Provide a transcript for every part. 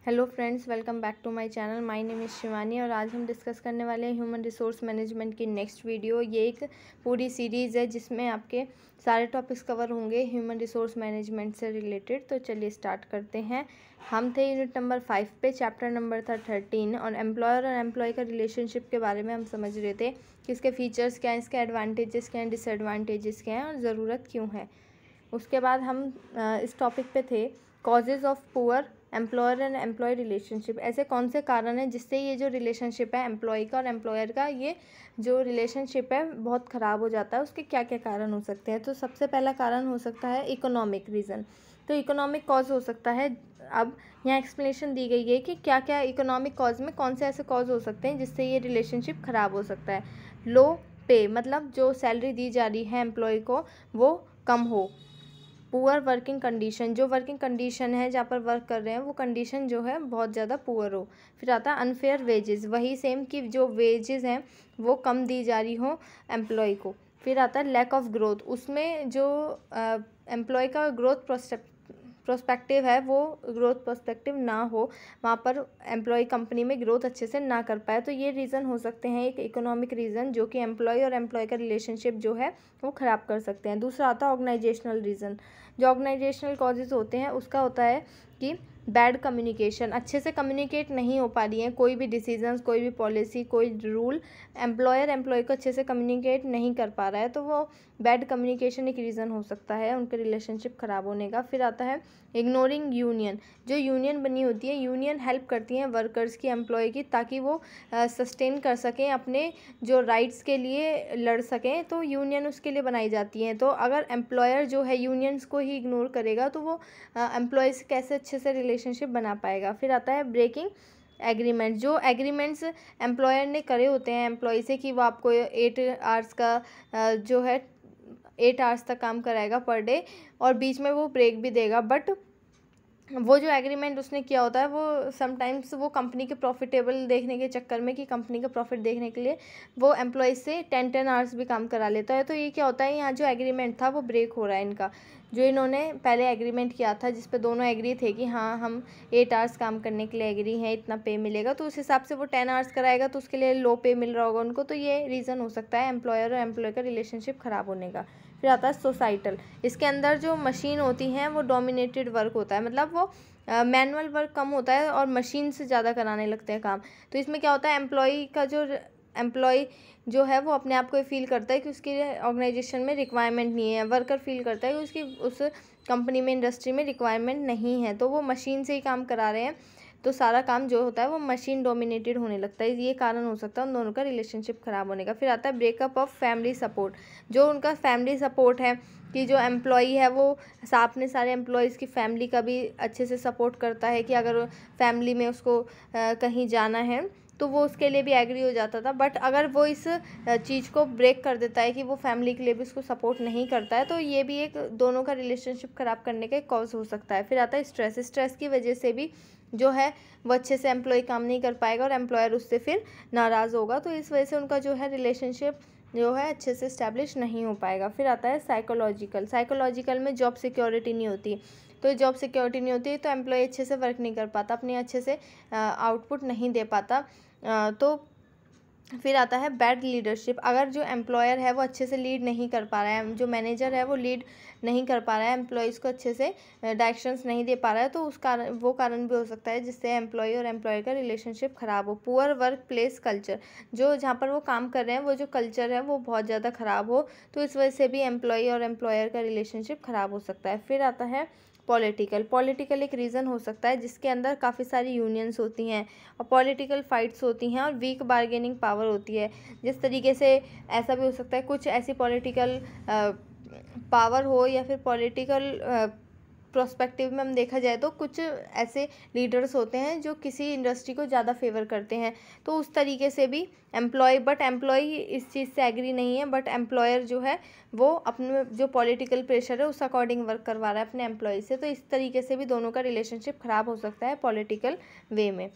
Hello friends, welcome back to my channel. My name is Shivani और आज हम discuss करने वाले हैं ह्यूमन रिसोर्स मैनेजमेंट की नेक्स्ट वीडियो। ये एक पूरी सीरीज़ है जिसमें आपके सारे टॉपिक्स कवर होंगे ह्यूमन रिसोर्स मैनेजमेंट से रिलेटेड। तो चलिए स्टार्ट करते हैं। हम थे यूनिट नंबर 5 पे, चैप्टर नंबर था 13 और एम्प्लॉयर और एम्प्लॉय का रिलेशनशिप के बारे में हम समझ रहे थे कि इसके फीचर्स क्या हैं, इसके एडवांटेजेस क्या हैं, डिसएडवांटेजेस क्या हैं और ज़रूरत क्यों है। उसके बाद हम इस टॉपिक पे थे causes of poor employer and employee relationship. ऐसे कौन से कारण हैं जिससे ये जो रिलेशनशिप है एम्प्लॉय का और एम्प्लॉयर का, ये जो रिलेशनशिप है बहुत ख़राब हो जाता है। उसके क्या क्या कारण हो सकते हैं? तो सबसे पहला कारण हो सकता है इकोनॉमिक रीज़न। तो इकोनॉमिक कॉज हो सकता है। अब यहाँ एक्सप्लेनेशन दी गई है कि क्या क्या इकोनॉमिक कॉज में कौन से ऐसे कॉज हो सकते हैं जिससे ये रिलेशनशिप ख़राब हो सकता है। लो पे, मतलब जो सैलरी दी जा रही है एम्प्लॉय को वो कम हो। पुअर वर्किंग कंडीशन, जो वर्किंग कंडीशन है जहाँ पर वर्क कर रहे हैं वो कंडीशन जो है बहुत ज़्यादा पुअर हो। फिर आता है अनफेयर वेजेस, वही सेम कि जो वेजेस हैं वो कम दी जा रही हो एम्प्लॉय को। फिर आता है लैक ऑफ ग्रोथ, उसमें जो एम्प्लॉय का ग्रोथ प्रोस्पेक्टिव है वो ग्रोथ प्रोस्पेक्टिव ना हो, वहाँ पर एम्प्लॉय कंपनी में ग्रोथ अच्छे से ना कर पाए। तो ये रीज़न हो सकते हैं, एक इकोनॉमिक रीज़न जो कि एम्प्लॉय और एम्प्लॉय का रिलेशनशिप जो है वो ख़राब कर सकते हैं। दूसरा आता है ऑर्गेनाइजेशनल रीज़न। जो ऑर्गेनाइजेशनल कॉजेज़ होते हैं उसका होता है कि बैड कम्युनिकेशन, अच्छे से कम्युनिकेट नहीं हो पा रही है कोई भी डिसीजंस, कोई भी पॉलिसी, कोई रूल, एम्प्लॉयर एम्प्लॉय को अच्छे से कम्युनिकेट नहीं कर पा रहा है, तो वो बैड कम्युनिकेशन एक रीज़न हो सकता है उनके रिलेशनशिप ख़राब होने का। फिर आता है इग्नोरिंग यूनियन। जो यूनियन बनी होती है, यूनियन हेल्प करती हैं वर्कर्स की, एम्प्लॉय की, ताकि वो सस्टेन कर सकें, अपने जो राइट्स के लिए लड़ सकें, तो यूनियन उसके लिए बनाई जाती हैं। तो अगर एम्प्लॉयर जो है यूनियंस को ही इग्नोर करेगा तो वो एम्प्लॉय से कैसे अच्छे से रिलेशनशिप बना पाएगा। फिर आता है ब्रेकिंग एग्रीमेंट। जो एग्रीमेंट्स एम्प्लॉयर ने करे होते हैं एम्प्लॉय से कि वो आपको 8 आवर्स का जो है 8 आवर्स तक काम कराएगा पर डे और बीच में वो ब्रेक भी देगा, बट वो जो एग्रीमेंट उसने किया होता है वो समटाइम्स वो कंपनी के प्रॉफिटेबल देखने के चक्कर में, कि कंपनी का प्रॉफिट देखने के लिए वो एम्प्लॉय से 10 आवर्स भी काम करा लेता है। तो ये क्या होता है, यहाँ जो एग्रीमेंट था वो ब्रेक हो रहा है इनका। जो इन्होंने पहले एग्रीमेंट किया था जिस पे दोनों एग्री थे कि हाँ हम 8 आवर्स काम करने के लिए एग्री हैं, इतना पे मिलेगा, तो उस हिसाब से वो 10 आवर्स कराएगा तो उसके लिए लो पे मिल रहा होगा उनको। तो ये रीज़न हो सकता है एम्प्लॉयर और एम्प्लॉय का रिलेशनशिप ख़राब होने का। फिर आता है सोसाइटल। इसके अंदर जो मशीन होती हैं वो डोमिनेटेड वर्क होता है, मतलब वो मैनुअल वर्क कम होता है और मशीन से ज़्यादा कराने लगते हैं काम। तो इसमें क्या होता है, एम्प्लॉय जो है वो अपने आप को फील करता है कि उसकी ऑर्गेनाइजेशन में रिक्वायरमेंट नहीं है, वर्कर फील करता है कि उसकी उस कंपनी में, इंडस्ट्री में रिक्वायरमेंट नहीं है, तो वो मशीन से ही काम करा रहे हैं, तो सारा काम जो होता है वो मशीन डोमिनेटेड होने लगता है। ये कारण हो सकता है उन दोनों का रिलेशनशिप ख़राब होने का। फिर आता है ब्रेकअप ऑफ फैमिली सपोर्ट। जो उनका फैमिली सपोर्ट है कि जो एम्प्लॉई है वो अपने सारे एम्प्लॉयज़ की फैमिली का भी अच्छे से सपोर्ट करता है कि अगर फैमिली में उसको कहीं जाना है तो वो उसके लिए भी एग्री हो जाता था। बट अगर वो इस चीज़ को ब्रेक कर देता है कि वो फैमिली के लिए भी उसको सपोर्ट नहीं करता है, तो ये भी एक दोनों का रिलेशनशिप ख़राब करने का एक कॉज हो सकता है। फिर आता है स्ट्रेस। स्ट्रेस की वजह से भी जो है वो अच्छे से एम्प्लॉय काम नहीं कर पाएगा और एम्प्लॉयर उससे फिर नाराज़ होगा, तो इस वजह से उनका जो है रिलेशनशिप जो है अच्छे से इस्टेब्लिश नहीं हो पाएगा। फिर आता है साइकोलॉजिकल में जॉब सिक्योरिटी नहीं होती। तो जॉब सिक्योरिटी नहीं होती तो एम्प्लॉय अच्छे से वर्क नहीं कर पाता, अपने अच्छे से आउटपुट नहीं दे पाता। तो फिर आता है बैड लीडरशिप। अगर जो एम्प्लॉयर है वो अच्छे से लीड नहीं कर पा रहा है, जो मैनेजर है वो लीड नहीं कर पा रहा है, एम्प्लॉयज़ को अच्छे से डायरेक्शंस नहीं दे पा रहा है, तो उस कारण वो कारण भी हो सकता है जिससे एम्प्लॉय और एम्प्लॉयर का रिलेशनशिप ख़राब हो। पुअर वर्क प्लेस कल्चर, जो जहाँ पर वो काम कर रहे हैं वो जो कल्चर है वो बहुत ज़्यादा ख़राब हो, तो इस वजह से भी एम्प्लॉय और एम्प्लॉयर का रिलेशनशिप ख़राब हो सकता है। फिर आता है पॉलिटिकल एक रीज़न हो सकता है जिसके अंदर काफ़ी सारी यूनियंस होती हैं और पॉलिटिकल फाइट्स होती हैं और वीक बार्गेनिंग पावर होती है। जिस तरीके से ऐसा भी हो सकता है कुछ ऐसी पॉलिटिकल पावर हो या फिर पॉलिटिकल प्रोस्पेक्टिव में हम देखा जाए तो कुछ ऐसे लीडर्स होते हैं जो किसी इंडस्ट्री को ज़्यादा फेवर करते हैं, तो उस तरीके से भी एम्प्लॉय इस चीज़ से एग्री नहीं है, बट एम्प्लॉयर जो है वो अपने जो पॉलिटिकल प्रेशर है उस अकॉर्डिंग वर्क करवा रहा है अपने एम्प्लॉय से, तो इस तरीके से भी दोनों का रिलेशनशिप ख़राब हो सकता है पॉलिटिकल वे में।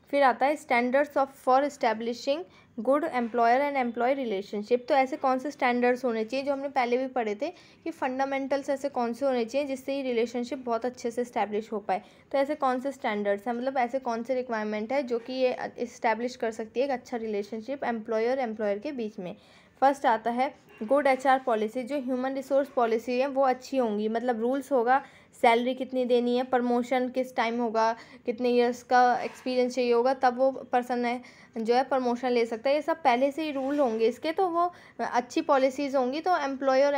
फिर आता है standards for establishing good employer and employee relationship. तो ऐसे कौन से स्टैंडर्ड्स होने चाहिए, जो हमने पहले भी पढ़े थे कि फंडामेंटल्स ऐसे कौन से होने चाहिए जिससे ये रिलेशनशिप बहुत अच्छे से इस्टेब्लिश हो पाए। तो ऐसे कौन से स्टैंडर्ड्स हैं, मतलब ऐसे कौन से रिक्वायरमेंट है जो कि ये इस्टेब्लिश कर सकती है एक अच्छा रिलेशनशिप एम्प्लॉयर एम्प्लॉयर के बीच में। फर्स्ट आता है गुड HR पॉलिसी। जो ह्यूमन रिसोर्स पॉलिसी है वो अच्छी होंगी, मतलब रूल्स होगा, सैलरी कितनी देनी है, प्रमोशन किस टाइम होगा, कितने इयर्स का एक्सपीरियंस चाहिए होगा, तब वो पर्सन है जो है प्रमोशन ले सकता है। ये सब पहले से ही रूल होंगे इसके, तो वो अच्छी पॉलिसीज़ होंगी। तो एम्प्लॉयर और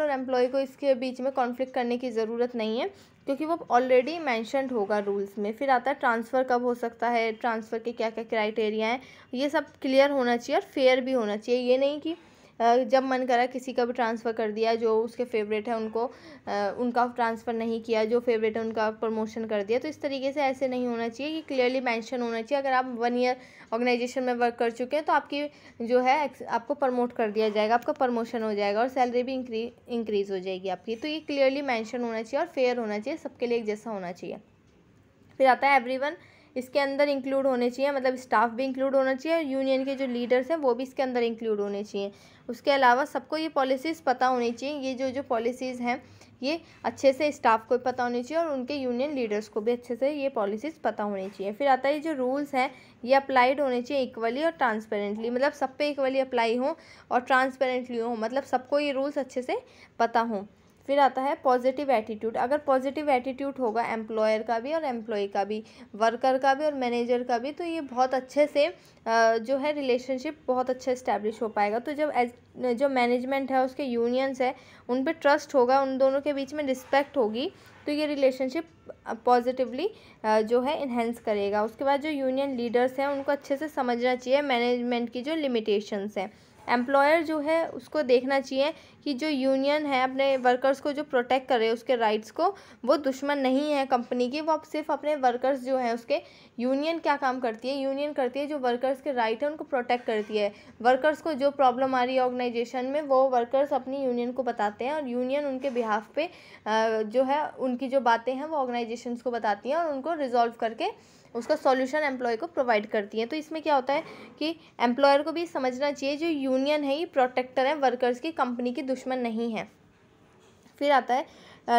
एम्प्लॉय को इसके बीच में कॉन्फ्लिक्ट करने की ज़रूरत नहीं है, क्योंकि वो ऑलरेडी मेंशन्ड होगा रूल्स में। फिर आता है ट्रांसफ़र कब हो सकता है, ट्रांसफ़र के क्या क्या क्राइटेरिया हैं, ये सब क्लियर होना चाहिए और फेयर भी होना चाहिए। ये नहीं कि जब मन करा किसी का भी ट्रांसफ़र कर दिया, जो उसके फेवरेट है उनको उनका ट्रांसफ़र नहीं किया, जो फेवरेट है उनका प्रमोशन कर दिया। तो इस तरीके से ऐसे नहीं होना चाहिए, कि क्लियरली मेंशन होना चाहिए। अगर आप 1 ईयर ऑर्गेनाइजेशन में वर्क कर चुके हैं तो आपकी जो है आपको प्रमोट कर दिया जाएगा, आपका प्रमोशन हो जाएगा और सैलरी भी इंक्रीज़ हो जाएगी आपकी। तो ये क्लियरली मेंशन होना चाहिए और फेयर होना चाहिए, सबके लिए एक जैसा होना चाहिए। फिर आता है एवरीवन, इसके अंदर इंक्लूड होने चाहिए, मतलब स्टाफ भी इंक्लूड होना चाहिए और यूनियन के जो लीडर्स हैं वो भी इसके अंदर इंक्लूड होने चाहिए। उसके अलावा सबको ये पॉलिसीज़ पता होनी चाहिए, ये जो पॉलिसीज़ हैं ये अच्छे से स्टाफ को पता होनी चाहिए और उनके यूनियन लीडर्स को भी अच्छे से ये पॉलिसीज़ पता होनी चाहिए। फिर आता है ये जो रूल्स हैं ये अप्लाइड होने चाहिए इक्वली और ट्रांसपेरेंटली, मतलब सब पे इक्वली अप्लाई हो और ट्रांसपेरेंटली हो, मतलब सबको ये रूल्स अच्छे से पता हों। फिर आता है पॉजिटिव एटीट्यूड। अगर पॉजिटिव एटीट्यूड होगा एम्प्लॉयर का भी और एम्प्लॉय का भी, वर्कर का भी और मैनेजर का भी, तो ये बहुत अच्छे से जो है रिलेशनशिप बहुत अच्छा इस्टेब्लिश हो पाएगा। तो जब जो मैनेजमेंट है उसके यूनियंस है उन पे ट्रस्ट होगा, उन दोनों के बीच में रिस्पेक्ट होगी, तो ये रिलेशनशिप पॉजिटिवली जो है इन्हेंस करेगा। उसके बाद जो यूनियन लीडर्स हैं उनको अच्छे से समझना चाहिए मैनेजमेंट की जो लिमिटेशंस हैं। एम्प्लॉयर जो है उसको देखना चाहिए कि जो यूनियन है अपने वर्कर्स को जो प्रोटेक्ट कर रहे हैं उसके राइट्स को, वो दुश्मन नहीं है कंपनी की, वो अब सिर्फ अपने वर्कर्स जो हैं उसके, यूनियन क्या काम करती है, यूनियन करती है जो वर्कर्स के राइट है उनको प्रोटेक्ट करती है। वर्कर्स को जो प्रॉब्लम आ रही है ऑर्गेनाइजेशन में वो वर्कर्स अपनी यूनियन को बताते हैं और यूनियन उनके बिहाफ पे जो है उनकी जो बातें हैं वो ऑर्गेनाइजेशन को बताती हैं और उनको रिजॉल्व करके उसका सॉल्यूशन एम्प्लॉय को प्रोवाइड करती हैं। तो इसमें क्या होता है कि एम्प्लॉयर को भी समझना चाहिए जो यूनियन है ये प्रोटेक्टर है वर्कर्स की, कंपनी की दुश्मन नहीं है। फिर आता है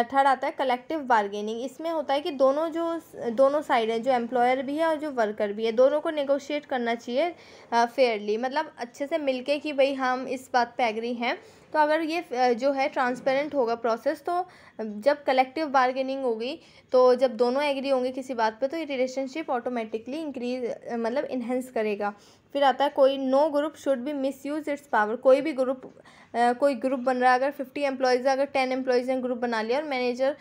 थर्ड आता है कलेक्टिव बार्गेनिंग। इसमें होता है कि दोनों साइड हैं, जो एम्प्लॉयर भी है और जो वर्कर भी है, दोनों को नेगोशिएट करना चाहिए फेयरली, मतलब अच्छे से मिलके कि भाई हम इस बात पे एग्री हैं। तो अगर ये जो है ट्रांसपेरेंट होगा प्रोसेस, तो जब कलेक्टिव बार्गेनिंग होगी, तो जब दोनों एग्री होंगे किसी बात पे, तो ये रिलेशनशिप ऑटोमेटिकली इंक्रीज मतलब इन्हेंस करेगा। फिर आता है कोई no group should be misuse its power. कोई ग्रुप बन रहा है, अगर 50 एम्प्लॉयज़ है, अगर 10 एम्प्लॉयज़ हैं, ग्रुप बना लिया और मैनेजर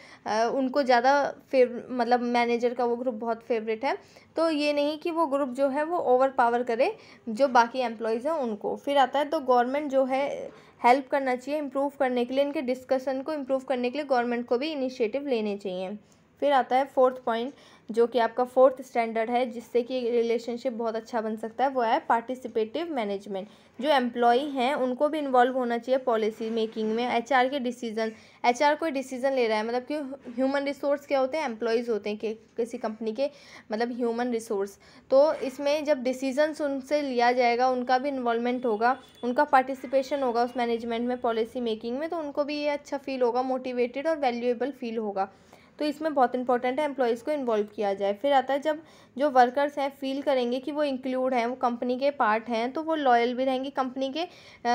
उनको ज़्यादा मतलब मैनेजर का वो ग्रुप बहुत फेवरेट है, तो ये नहीं कि वो ग्रुप जो है वो ओवर पावर करे जो बाकी एम्प्लॉयज़ हैं उनको। फिर आता है तो गवर्नमेंट जो है हेल्प करना चाहिए इम्प्रूव करने के लिए, इनके डिस्कशन को इम्प्रूव करने के लिए गवर्नमेंट को भी इनिशिएटिव लेने चाहिए। फिर आता है फोर्थ पॉइंट, जो कि आपका फोर्थ स्टैंडर्ड है जिससे कि रिलेशनशिप बहुत अच्छा बन सकता है, वो है पार्टिसिपेटिव मैनेजमेंट। जो एम्प्लॉय हैं उनको भी इन्वॉल्व होना चाहिए पॉलिसी मेकिंग में। HR के डिसीजन, HR कोई डिसीजन ले रहा है, मतलब कि ह्यूमन रिसोर्स क्या होते हैं, एम्प्लॉयज़ होते हैं कि किसी कंपनी के, मतलब ह्यूमन रिसोर्स। तो इसमें जब डिसीजंस उनसे लिया जाएगा उनका भी इन्वॉल्वमेंट होगा, उनका पार्टिसिपेशन होगा उस मैनेजमेंट में, पॉलिसी मेकिंग में, तो उनको भी ये अच्छा फील होगा, मोटिवेटेड और वैल्यूएबल फील होगा। तो इसमें बहुत इंपॉर्टेंट है एम्प्लॉयज़ को इन्वॉल्व किया जाए। फिर आता है जब जो वर्कर्स हैं फील करेंगे कि वो इंक्लूड हैं, वो कंपनी के पार्ट हैं, तो वो लॉयल भी रहेंगे कंपनी के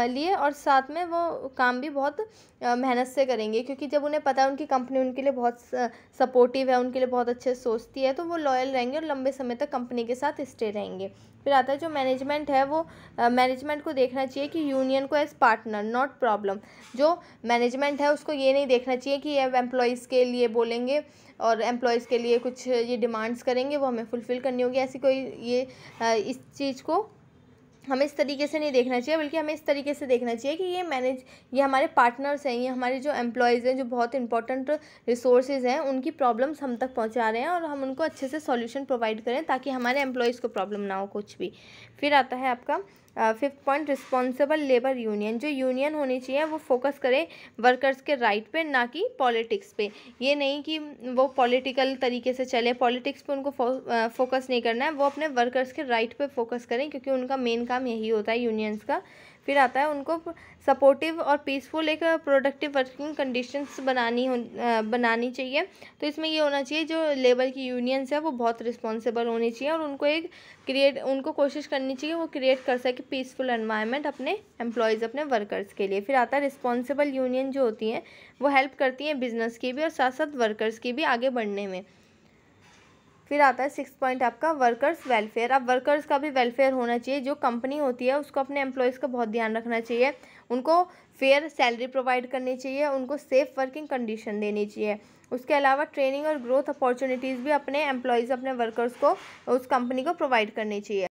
लिए और साथ में वो काम भी बहुत मेहनत से करेंगे, क्योंकि जब उन्हें पता है उनकी कंपनी उनके लिए बहुत सपोर्टिव है, उनके लिए बहुत अच्छे से सोचती है, तो वो लॉयल रहेंगे और लंबे समय तक कंपनी के साथ स्टे रहेंगे। फिर आता है जो मैनेजमेंट है वो मैनेजमेंट को देखना चाहिए कि यूनियन को एज पार्टनर नॉट प्रॉब्लम। जो मैनेजमेंट है उसको ये नहीं देखना चाहिए कि अब एम्प्लॉयज़ के लिए बोलेंगे और एम्प्लॉयज़ के लिए कुछ ये डिमांड्स करेंगे वो हमें फुलफ़िल करनी होगी, ऐसी कोई ये इस चीज़ को हमें इस तरीके से नहीं देखना चाहिए, बल्कि हमें इस तरीके से देखना चाहिए कि ये हमारे पार्टनर्स हैं, ये हमारे जो एम्प्लॉयज़ हैं, जो बहुत इंपॉर्टेंट रिसोर्सेज हैं, उनकी प्रॉब्लम्स हम तक पहुंचा रहे हैं और हम उनको अच्छे से सॉल्यूशन प्रोवाइड करें ताकि हमारे एम्प्लॉयज़ को प्रॉब्लम ना हो कुछ भी। फिर आता है आपका fifth point, responsible labour union. जो यूनियन होनी चाहिए वो फोकस करे वर्कर्स के राइट पे, ना कि पॉलिटिक्स पे। ये नहीं कि वो पॉलिटिकल तरीके से चले, पॉलिटिक्स पे उनको फोकस नहीं करना है, वो अपने वर्कर्स के राइट पे फोकस करें, क्योंकि उनका मेन काम यही होता है यूनियंस का। फिर आता है उनको सपोर्टिव और पीसफुल एक प्रोडक्टिव वर्किंग कंडीशंस बनानी चाहिए। तो इसमें ये होना चाहिए जो लेबर की यूनियंस है वो बहुत रिस्पॉन्सिबल होनी चाहिए, और उनको कोशिश करनी चाहिए वो क्रिएट कर सके पीसफुल एनवायरनमेंट अपने एम्प्लॉयज़, अपने वर्कर्स के लिए। फिर आता है रिस्पॉन्सिबल यूनियन जो होती हैं वो हेल्प करती हैं बिजनेस की भी और साथ साथ वर्कर्स की भी आगे बढ़ने में। फिर आता है सिक्स पॉइंट आपका वर्कर्स वेलफेयर। अब वर्कर्स का भी वेलफेयर होना चाहिए। जो कंपनी होती है उसको अपने एम्प्लॉयज़ का बहुत ध्यान रखना चाहिए, उनको फेयर सैलरी प्रोवाइड करनी चाहिए, उनको सेफ़ वर्किंग कंडीशन देनी चाहिए। उसके अलावा ट्रेनिंग और ग्रोथ अपॉर्चुनिटीज़ भी अपने एम्प्लॉयज़, अपने वर्कर्स को, उस कंपनी को प्रोवाइड करनी चाहिए।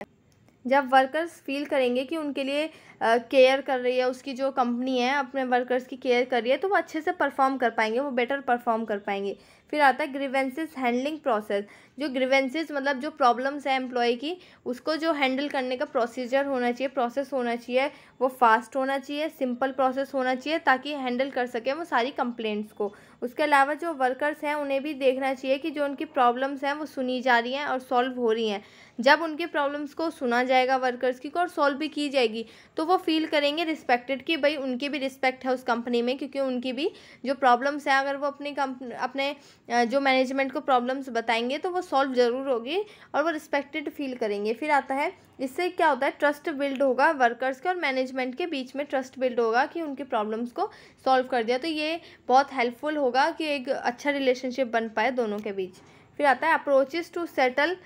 जब वर्कर्स फील करेंगे कि उनके लिए केयर कर रही है, उसकी जो कंपनी है अपने वर्कर्स की केयर कर रही है, तो वो अच्छे से परफॉर्म कर पाएंगे, वो बेटर परफॉर्म कर पाएंगे। फिर आता है ग्रीवेंसेस हैंडलिंग प्रोसेस। जो ग्रीवेंसेस मतलब जो प्रॉब्लम्स है एम्प्लॉय की, उसको जो हैंडल करने का प्रोसीजर होना चाहिए, प्रोसेस होना चाहिए, वो फास्ट होना चाहिए, सिंपल प्रोसेस होना चाहिए, ताकि हैंडल कर सके वो सारी कंप्लेंट्स को। उसके अलावा जो वर्कर्स हैं उन्हें भी देखना चाहिए कि जो उनकी प्रॉब्लम्स हैं वो सुनी जा रही हैं और सॉल्व हो रही हैं। जब उनकी प्रॉब्लम्स को सुना जाएगा वर्कर्स की को और सॉल्व भी की जाएगी, तो वो फील करेंगे रिस्पेक्टेड, कि भाई उनकी भी रिस्पेक्ट है उस कंपनी में, क्योंकि उनकी भी जो प्रॉब्लम्स हैं अगर वो अपने जो मैनेजमेंट को प्रॉब्लम्स बताएंगे तो वो सॉल्व ज़रूर होगी और वो रिस्पेक्टेड फील करेंगे। फिर आता है इससे क्या होता है, ट्रस्ट बिल्ड होगा वर्कर्स के और मैनेजमेंट के बीच में, ट्रस्ट बिल्ड होगा कि उनकी प्रॉब्लम्स को सॉल्व कर दिया। तो ये बहुत हेल्पफुल होगा कि एक अच्छा रिलेशनशिप बन पाए दोनों के बीच। फिर आता है अप्रोचेस टू सेटल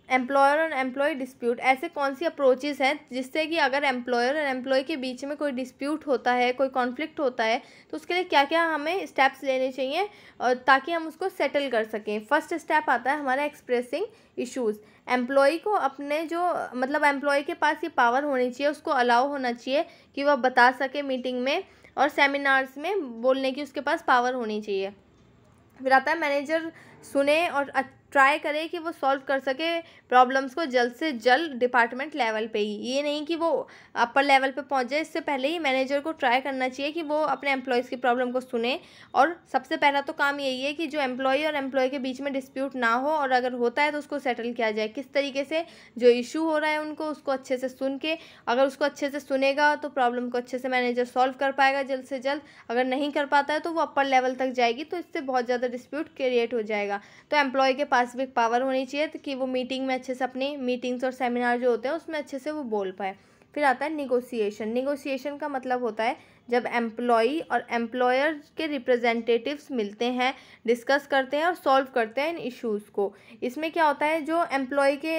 एम्प्लॉयर और एम्प्लॉय डिस्प्यूट। ऐसे कौन सी अप्रोचेस हैं जिससे कि अगर एम्प्लॉयर और एम्प्लॉय के बीच में कोई डिस्प्यूट होता है, कोई कॉन्फ्लिक्ट होता है, तो उसके लिए क्या क्या हमें स्टेप्स लेने चाहिए और ताकि हम उसको सेटल कर सकें। फर्स्ट स्टेप आता है हमारा एक्सप्रेसिंग इश्यूज़। एम्प्लॉय को अपने जो मतलब एम्प्लॉय के पास ये पावर होनी चाहिए, उसको अलाउ होना चाहिए कि वह बता सके मीटिंग में और सेमिनार्स में बोलने की उसके पास पावर होनी चाहिए। फिर आता है मैनेजर सुने और ट्राई करे कि वो सॉल्व कर सके प्रॉब्लम्स को जल्द से जल्द डिपार्टमेंट लेवल पे ही। ये नहीं कि वो अपर लेवल पे पहुंच जाए, इससे पहले ही मैनेजर को ट्राई करना चाहिए कि वो अपने एम्प्लॉयज़ की प्रॉब्लम को सुने। और सबसे पहला तो काम यही है कि जो एम्प्लॉय और एम्प्लॉय के बीच में डिस्प्यूट ना हो, और अगर होता है तो उसको सेटल किया जाए। किस तरीके से जो इशू हो रहा है उनको उसको अच्छे से सुन के, अगर उसको अच्छे से सुनेगा तो प्रॉब्लम को अच्छे से मैनेजर सॉल्व कर पाएगा जल्द से जल्द। अगर नहीं कर पाता है तो वो अपर लेवल तक जाएगी, तो इससे बहुत ज़्यादा डिस्प्यूट क्रिएट हो जाएगा। तो एम्प्लॉय के पास भी पावर होनी चाहिए कि वो मीटिंग में अच्छे से अपनी मीटिंग्स और सेमिनार जो होते हैं उसमें अच्छे से वो बोल पाए। फिर आता है निगोशिएशन। निगोशिएशन का मतलब होता है जब एम्प्लॉई और एम्प्लॉयर के रिप्रेजेंटेटिव्स मिलते हैं, डिस्कस करते हैं और सॉल्व करते हैं इन इश्यूज़ को। इसमें क्या होता है, जो एम्प्लॉय के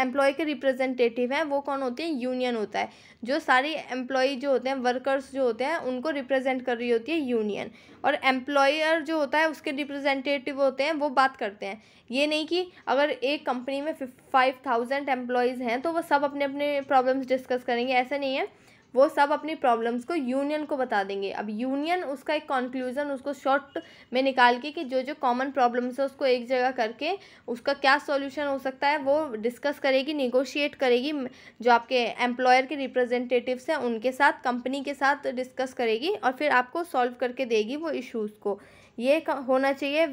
एम्प्लॉय के रिप्रेजेंटेटिव हैं वो कौन होते हैं, यूनियन होता है। जो सारी एम्प्लॉई जो होते हैं, वर्कर्स जो होते हैं, उनको रिप्रेजेंट कर रही होती है यूनियन, और एम्प्लॉयर जो होता है उसके रिप्रेजेंटेटिव होते हैं वो बात करते हैं। ये नहीं कि अगर एक कंपनी में 5000 एम्प्लॉयज़ हैं तो वो सब अपने अपने प्रॉब्लम्स डिस्कस करेंगे, ऐसा नहीं है। वो सब अपनी प्रॉब्लम्स को यूनियन को बता देंगे। अब यूनियन उसका एक कंक्लूजन उसको शॉर्ट में निकाल के कि जो जो कॉमन प्रॉब्लम्स है उसको एक जगह करके उसका क्या सॉल्यूशन हो सकता है वो डिस्कस करेगी, निगोशिएट करेगी। जो आपके एम्प्लॉयर के रिप्रेजेंटेटिव्स हैं उनके साथ, कंपनी के साथ डिस्कस करेगी और फिर आपको सॉल्व करके देगी वो इश्यूज़ को। ये होना चाहिए,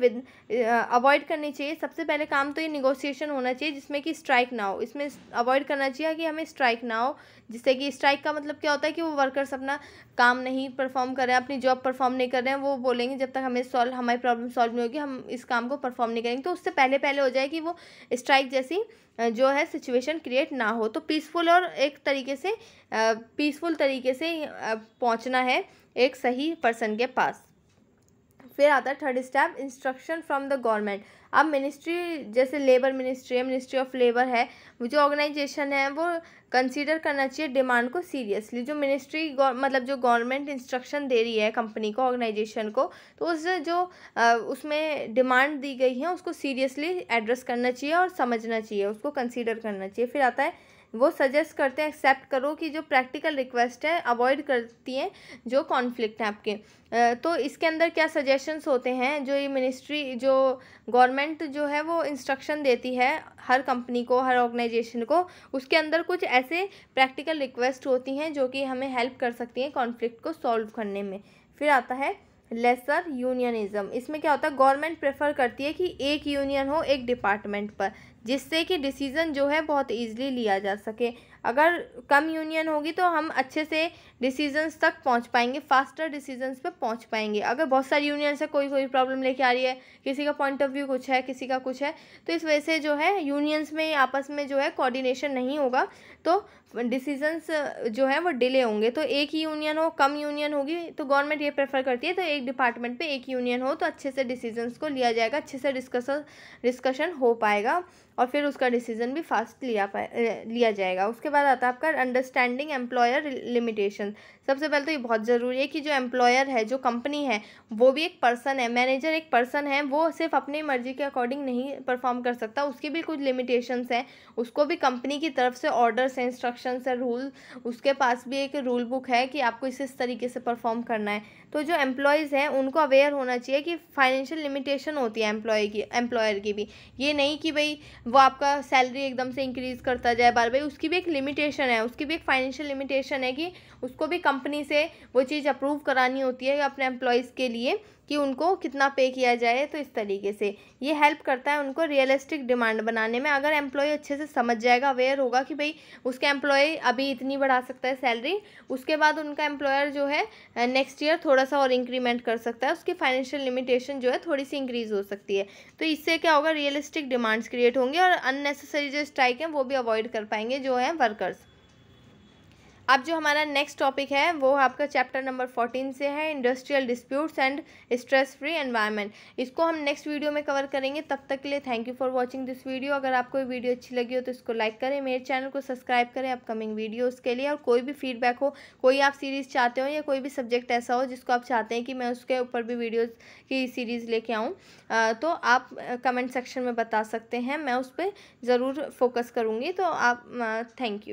अवॉइड करनी चाहिए। सबसे पहले काम तो ये निगोशिएशन होना चाहिए जिसमें कि स्ट्राइक ना हो। इसमें अवॉइड करना चाहिए कि हमें स्ट्राइक ना हो, जिससे कि स्ट्राइक का मतलब क्या होता है कि वो वर्कर्स अपना काम नहीं परफॉर्म कर रहे हैं, अपनी जॉब परफॉर्म नहीं कर रहे हैं, वो बोलेंगे जब तक हमारी प्रॉब्लम सॉल्व नहीं होगी हम इस काम को परफॉर्म नहीं करेंगे। तो उससे पहले पहले हो जाए कि वो स्ट्राइक जैसी जो है सिचुएशन क्रिएट ना हो। तो पीसफुल और एक तरीके से पीसफुल तरीके से पहुँचना है एक सही पर्सन के पास। फिर आता है third step, instruction from the government. अब मिनिस्ट्री जैसे लेबर मिनिस्ट्री है, मिनिस्ट्री ऑफ लेबर है, जो ऑर्गेनाइजेशन है वो कंसीडर करना चाहिए डिमांड को सीरियसली। जो मिनिस्ट्री मतलब जो गवर्नमेंट इंस्ट्रक्शन दे रही है कंपनी को, ऑर्गेनाइजेशन को, तो उससे जो उसमें डिमांड दी गई है उसको सीरियसली एड्रेस करना चाहिए और समझना चाहिए, उसको कंसीडर करना चाहिए। फिर आता है वो सजेस्ट करते हैं एक्सेप्ट करो कि जो प्रैक्टिकल रिक्वेस्ट है अवॉइड करती हैं जो कॉन्फ्लिक्ट हैं आपके। तो इसके अंदर क्या सजेशंस होते हैं, जो ये मिनिस्ट्री जो गवर्नमेंट जो है वो इंस्ट्रक्शन देती है हर कंपनी को, हर ऑर्गेनाइजेशन को, उसके अंदर कुछ ऐसे प्रैक्टिकल रिक्वेस्ट होती हैं जो कि हमें हेल्प कर सकती हैं कॉन्फ्लिक्ट को सॉल्व करने में। फिर आता है लेसर यूनियनिज्म। इसमें क्या होता है, गवर्नमेंट प्रेफर करती है कि एक यूनियन हो एक डिपार्टमेंट पर, जिससे कि डिसीज़न जो है बहुत ईजिली लिया जा सके। अगर कम यूनियन होगी तो हम अच्छे से डिसीजंस तक पहुंच पाएंगे, फास्टर डिसीजंस पे पहुंच पाएंगे। अगर बहुत सारी यूनियन से कोई प्रॉब्लम लेके आ रही है, किसी का पॉइंट ऑफ व्यू कुछ है, किसी का कुछ है, तो इस वजह से जो है यूनियंस में आपस में जो है कोऑर्डिनेशन नहीं होगा, तो डिसीजंस जो है वो डिले होंगे। तो एक ही यूनियन हो, कम यूनियन होगी तो गवर्नमेंट ये प्रेफर करती है तो एक डिपार्टमेंट पे एक यूनियन हो तो अच्छे से डिसीजंस को लिया जाएगा, अच्छे से डिस्कशन हो पाएगा और फिर उसका डिसीजन भी फास्ट लिया जाएगा। उसके बाद आता है आपका अंडरस्टैंडिंग एम्प्लॉयर लिमिटेशन। सबसे पहले तो ये बहुत ज़रूरी है कि जो एम्प्लॉयर है, जो कंपनी है, वो भी एक पर्सन है, मैनेजर एक पर्सन है, वो सिर्फ अपनी मर्जी के अकॉर्डिंग नहीं परफॉर्म कर सकता, उसकी भी कुछ लिमिटेशंस हैं, उसको भी कंपनी की तरफ से ऑर्डर्स हैं, इंस्ट्रक्शंस है, रूल, उसके पास भी एक रूल बुक है कि आपको इस तरीके से परफॉर्म करना है। तो जो एम्प्लॉयज़ हैं उनको अवेयर होना चाहिए कि फाइनेंशियल लिमिटेशन होती है एम्प्लॉयर की भी। ये नहीं कि भाई वो आपका सैलरी एकदम से इंक्रीज़ करता जाए बार बार, उसकी भी एक लिमिटेशन है, उसकी भी एक फाइनेंशियल लिमिटेशन है कि उसको भी कंपनी से वो चीज़ अप्रूव करानी होती है अपने एम्प्लॉयज़ के लिए कि उनको कितना पे किया जाए। तो इस तरीके से ये हेल्प करता है उनको रियलिस्टिक डिमांड बनाने में। अगर एम्प्लॉय अच्छे से समझ जाएगा, अवेयर होगा कि भाई उसका एम्प्लॉय अभी इतनी बढ़ा सकता है सैलरी, उसके बाद उनका एम्प्लॉयर जो है नेक्स्ट ईयर थोड़ा सा और इंक्रीमेंट कर सकता है, उसकी फाइनेंशियल लिमिटेशन जो है थोड़ी सी इंक्रीज़ हो सकती है। तो इससे क्या होगा, रियलिस्टिक डिमांड्स क्रिएट होंगे और अननेसेसरी जो स्ट्राइक हैं वो भी अवॉइड कर पाएंगे जो है वर्कर्स। अब जो हमारा नेक्स्ट टॉपिक है वो आपका चैप्टर नंबर 14 से है, industrial disputes and stress free environment. इसको हम नेक्स्ट वीडियो में कवर करेंगे। तब तक के लिए thank you for watching this video. अगर आपको ये वीडियो अच्छी लगी हो तो इसको लाइक करें, मेरे चैनल को सब्सक्राइब करें अपकमिंग वीडियोज़ के लिए। और कोई भी फीडबैक हो, कोई आप सीरीज़ चाहते हो या कोई भी सब्जेक्ट ऐसा हो जिसको आप चाहते हैं कि मैं उसके ऊपर भी वीडियोज़ की सीरीज़ लेके आऊँ, तो आप कमेंट सेक्शन में बता सकते हैं, मैं उस पर ज़रूर फोकस करूँगी। तो आप थैंक यू।